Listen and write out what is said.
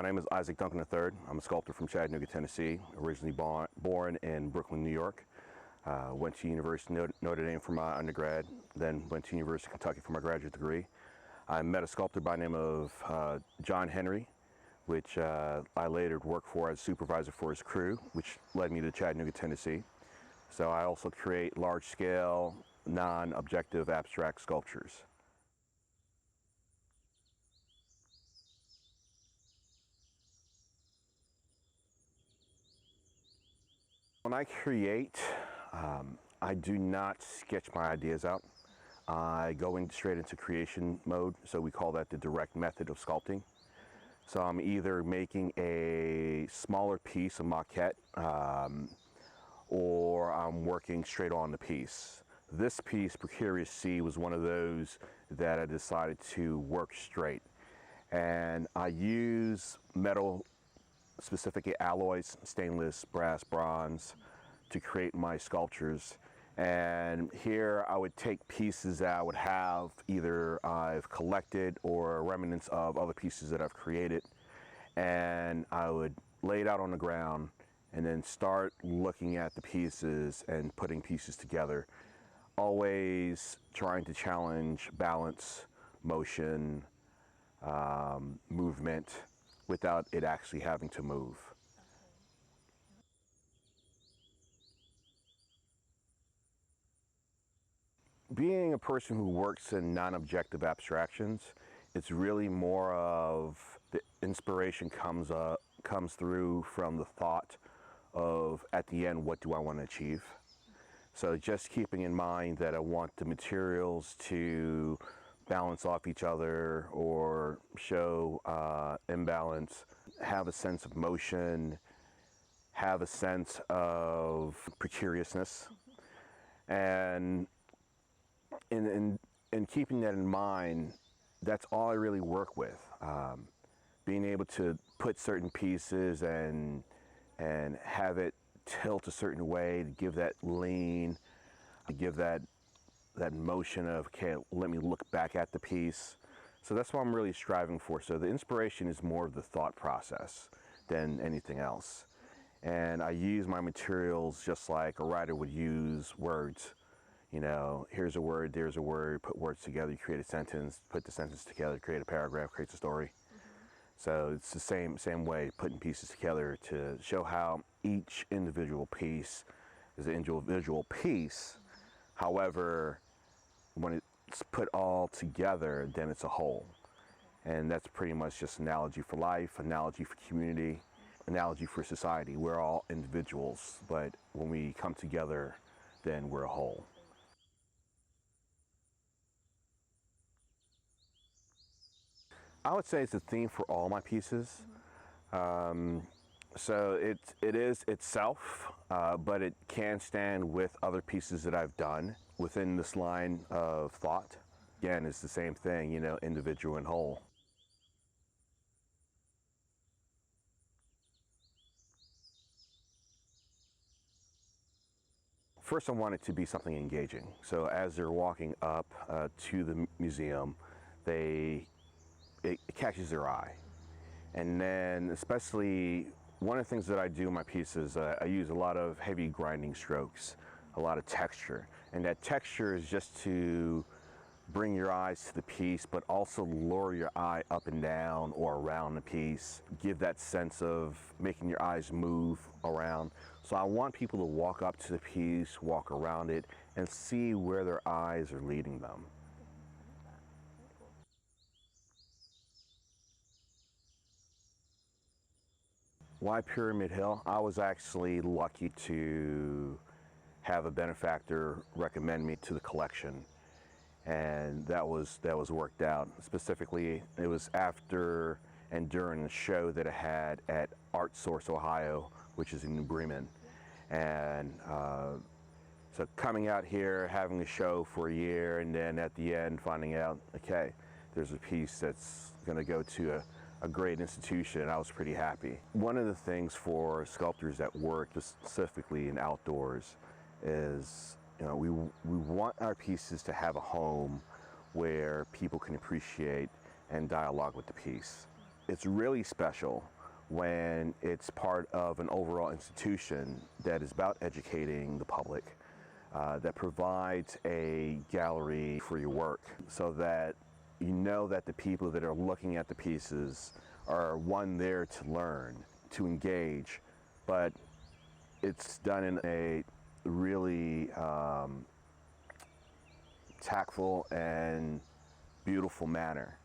name is Duncan III. I'm a sculptor from Chattanooga, Tennessee, originally born in Brooklyn, New York. Went to University of Notre Dame for my undergrad, then went to University of Kentucky for my graduate degree. I met a sculptor by the name of John Henry, which I later worked for as supervisor for his crew, which led me to Chattanooga, Tennessee. So I also create large-scale, non-objective abstract sculptures. When I create, I do not sketch my ideas out. I go straight into creation mode, so we call that the direct method of sculpting. So I'm either making a smaller piece, a maquette, or I'm working straight on the piece. This piece, Precarious C, was one of those that I decided to work straight. And I use metal, specifically alloys, stainless, brass, bronze, to create my sculptures. And here I would take pieces that I would have either I've collected or remnants of other pieces that I've created, and I would lay it out on the ground and then start looking at the pieces and putting pieces together, always trying to challenge balance, motion, movement, without it actually having to move. Being a person who works in non-objective abstractions, it's really more of the inspiration comes through from the thought of, at the end, what do I want to achieve? So just keeping in mind that I want the materials to balance off each other or show imbalance, have a sense of motion, have a sense of precariousness, and in keeping that in mind, that's all I really work with. Being able to put certain pieces and have it tilt a certain way to give that lean, to give that motion of, okay, let me look back at the piece. So that's what I'm really striving for. So the inspiration is more of the thought process than anything else. And I use my materials just like a writer would use words. You know, here's a word, there's a word, put words together, you create a sentence, put the sentence together, create a paragraph, creates a story. So it's the same way, putting pieces together to show how each individual piece is an individual piece. However, when it's put all together, then it's a whole. And that's pretty much just analogy for life, analogy for community, analogy for society. We're all individuals, but when we come together, then we're a whole. I would say it's a theme for all my pieces. So it is itself, but it can stand with other pieces that I've done within this line of thought. Again, it's the same thing, you know, individual and whole. First, I want it to be something engaging. So as they're walking up to the museum, it catches their eye. And then especially one of the things that I do in my pieces, I use a lot of heavy grinding strokes, a lot of texture. And that texture is just to bring your eyes to the piece, but also lure your eye up and down or around the piece, give that sense of making your eyes move around. So I want people to walk up to the piece, walk around it, and see where their eyes are leading them. Why Pyramid Hill? I was actually lucky to have a benefactor recommend me to the collection, and that was worked out. Specifically, it was after and during the show that I had at Art Source, Ohio, which is in New Bremen. And so coming out here, having a show for a year, and then at the end finding out, okay, there's a piece that's going to go to a great institution, and I was pretty happy. One of the things for sculptors that work specifically in outdoors is, you know, we want our pieces to have a home where people can appreciate and dialogue with the piece. it's really special when it's part of an overall institution that is about educating the public, that provides a gallery for your work so that you know that the people that are looking at the pieces are, one, there to learn, to engage, but it's done in a really tactful and beautiful manner.